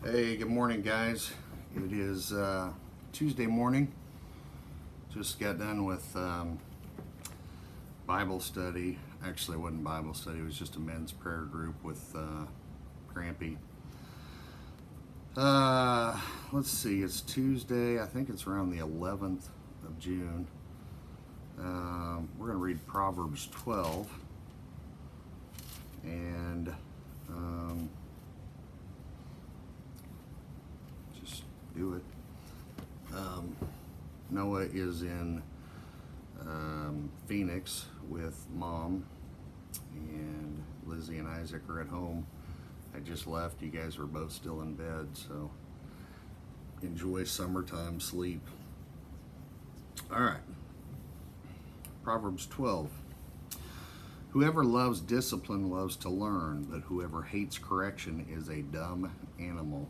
Hey, good morning, guys. It is Tuesday morning. Just got done with Bible study. Actually, it wasn't Bible study, it was just a men's prayer group with Crampy. Let's see, it's Tuesday. I think it's around the 11th of June. We're going to read Proverbs 12. And just do it. Noah is in Phoenix with Mom, and Lizzie and Isaac are at home. I just left. You guys are both still in bed, so enjoy summertime sleep. All right. Proverbs 12. Whoever loves discipline loves to learn, but whoever hates correction is a dumb animal.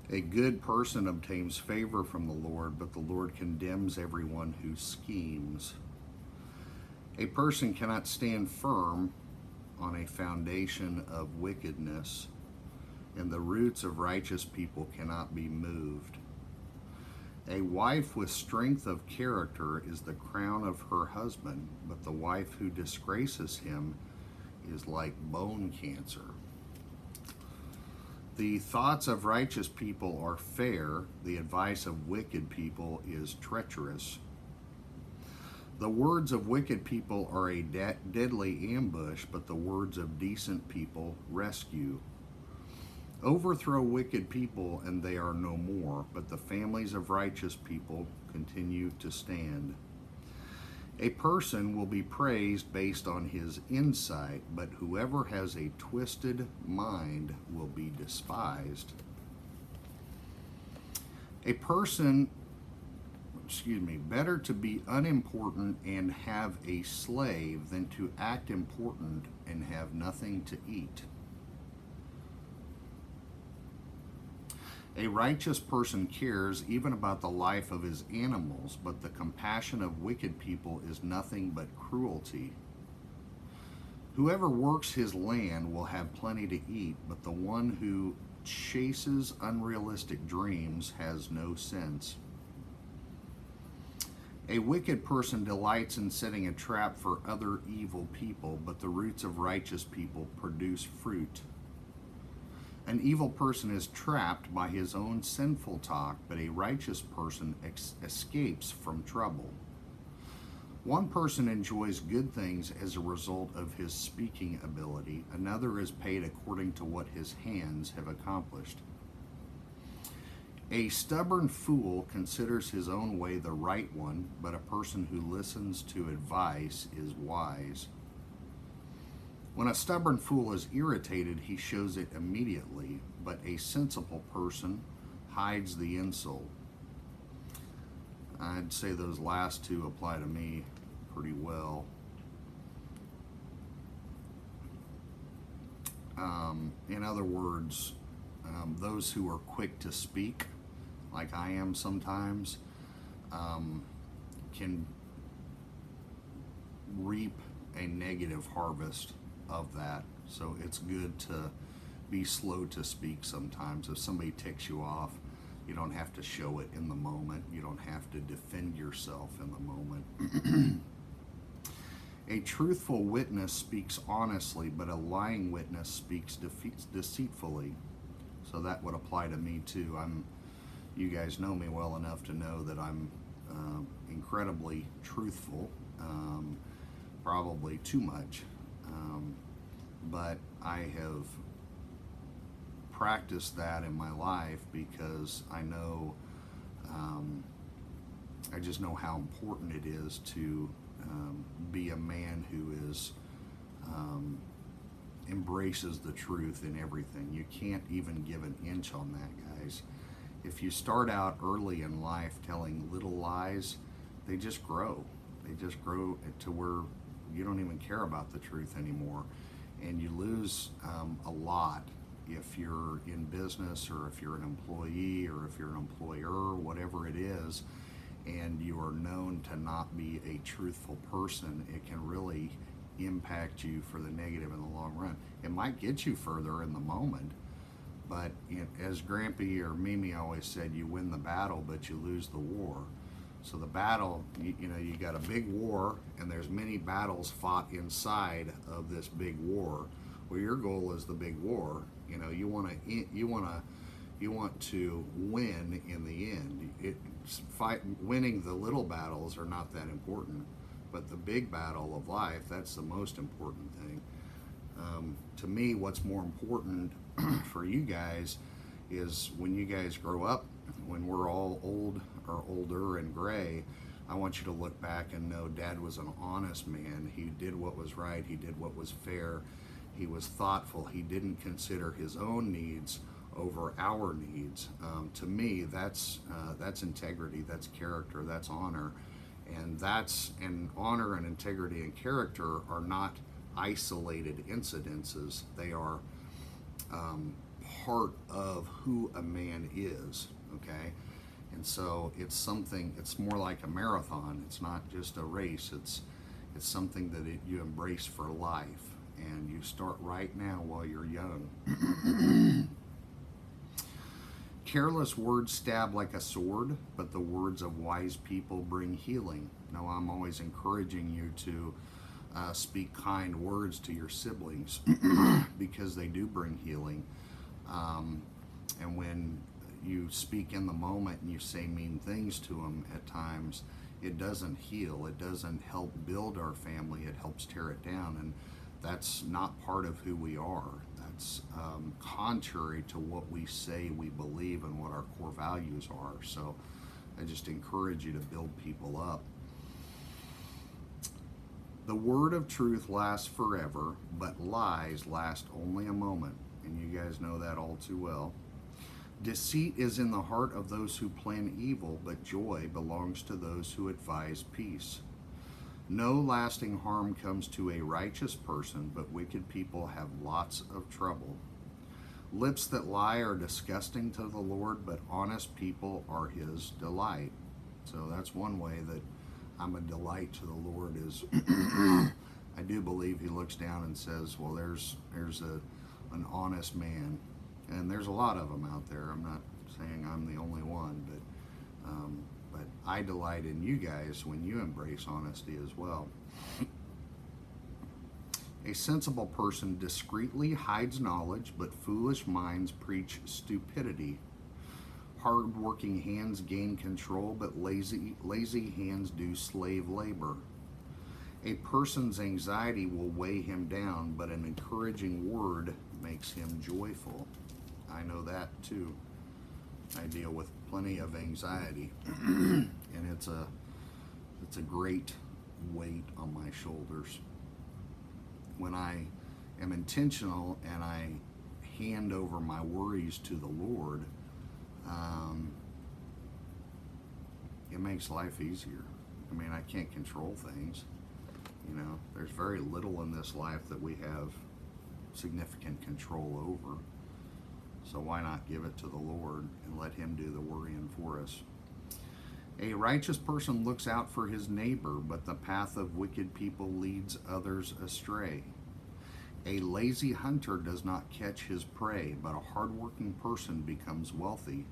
A good person obtains favor from the Lord, but the Lord condemns everyone who schemes. A person cannot stand firm on a foundation of wickedness, and the roots of righteous people cannot be moved. A wife with strength of character is the crown of her husband, but the wife who disgraces him is like bone cancer. The thoughts of righteous people are fair, the advice of wicked people is treacherous. The words of wicked people are a deadly ambush, but the words of decent people rescue. Overthrow wicked people and they are no more, but the families of righteous people continue to stand. A person will be praised based on his insight, but whoever has a twisted mind will be despised. Better to be unimportant and have a slave than to act important and have nothing to eat. A righteous person cares even about the life of his animals, but the compassion of wicked people is nothing but cruelty. Whoever works his land will have plenty to eat, but the one who chases unrealistic dreams has no sense. A wicked person delights in setting a trap for other evil people, but the roots of righteous people produce fruit. An evil person is trapped by his own sinful talk, but a righteous person escapes from trouble. One person enjoys good things as a result of his speaking ability. Another is paid according to what his hands have accomplished. A stubborn fool considers his own way the right one, but a person who listens to advice is wise. When a stubborn fool is irritated, he shows it immediately, but a sensible person hides the insult. I'd say those last two apply to me pretty well. In other words, those who are quick to speak, like I am sometimes, can reap a negative harvest of that. So it's good to be slow to speak sometimes. If somebody ticks you off, you don't have to show it in the moment. You don't have to defend yourself in the moment. A truthful witness speaks honestly, but a lying witness speaks deceitfully. So that would apply to me too. You guys know me well enough to know that I'm incredibly truthful, probably too much. But I have practiced that in my life because I know, I just know how important it is to be a man who is embraces the truth in everything. You can't even give an inch on that, guys. If you start out early in life telling little lies, they just grow. They just grow to where you don't even care about the truth anymore. And you lose a lot if you're in business or if you're an employee or if you're an employer, whatever it is, and you are known to not be a truthful person. It can really impact you for the negative in the long run. It might get you further in the moment, But as Grampy or Mimi always said, you win the battle, but you lose the war. So the battle, you got a big war, and there's many battles fought inside of this big war. Well, your goal is the big war. You want to win in the end. Winning the little battles are not that important, but the big battle of life, that's the most important thing. To me, what's more important for you guys is when you guys grow up, when we're all old or older and gray, I want you to look back and know Dad was an honest man. He did what was right. He did what was fair. He was thoughtful. He didn't consider his own needs over our needs. To me, that's integrity. That's character. That's honor. And honor and integrity and character are not isolated incidences. They are part of who a man is. Okay. And so it's more like a marathon. It's not just a race. It's something that you embrace for life, and you start right now while you're young. Careless words stab like a sword, but the words of wise people bring healing. Now, I'm always encouraging you to speak kind words to your siblings because they do bring healing. And when you speak in the moment and you say mean things to them at times, it doesn't heal. It doesn't help build our family. It helps tear it down. And that's not part of who we are. That's contrary to what we say we believe and what our core values are. So I just encourage you to build people up. The word of truth lasts forever, but lies last only a moment. And you guys know that all too well. Deceit is in the heart of those who plan evil, but joy belongs to those who advise peace. No lasting harm comes to a righteous person, but wicked people have lots of trouble. Lips that lie are disgusting to the Lord, but honest people are his delight. So that's one way that I'm a delight to the Lord is I do believe he looks down and says, well, there's an honest man. And there's a lot of them out there. I'm not saying I'm the only one, but I delight in you guys when you embrace honesty as well. A sensible person discreetly hides knowledge, but foolish minds preach stupidity. Hard-working hands gain control, but lazy hands do slave labor. A person's anxiety will weigh him down, but an encouraging word makes him joyful. I know that too. I deal with plenty of anxiety, and it's a great weight on my shoulders. When I am intentional and I hand over my worries to the Lord, it makes life easier. I mean, I can't control things. There's very little in this life that we have significant control over. So why not give it to the Lord and let him do the worrying for us? A righteous person looks out for his neighbor, but the path of wicked people leads others astray. A lazy hunter does not catch his prey, but a hardworking person becomes wealthy.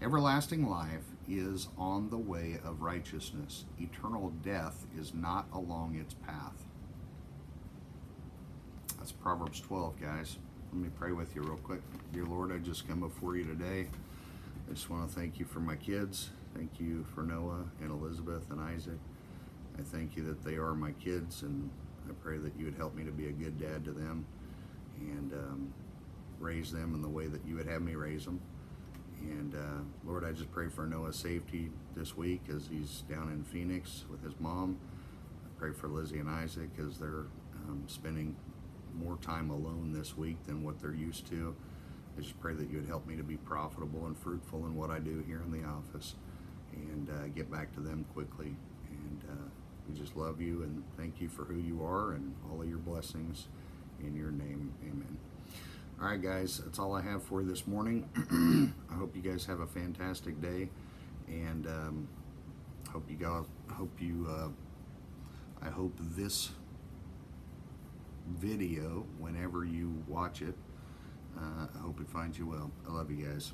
Everlasting life is on the way of righteousness. Eternal death is not along its path. That's Proverbs 12, guys. Let me pray with you real quick. Dear Lord, I just come before you today. I just want to thank you for my kids. Thank you for Noah and Elizabeth and Isaac. I thank you that they are my kids, and I pray that you would help me to be a good dad to them and raise them in the way that you would have me raise them. And Lord, I just pray for Noah's safety this week as he's down in Phoenix with his mom. I pray for Lizzie and Isaac as they're spending more time alone this week than what they're used to. I just pray that you would help me to be profitable and fruitful in what I do here in the office and get back to them quickly. And we just love you and thank you for who you are and all of your blessings in your name. Amen. All right, guys, that's all I have for you this morning. I hope you guys have a fantastic day, and I hope this video, whenever you watch it, I hope Hope He finds you well. I love you guys.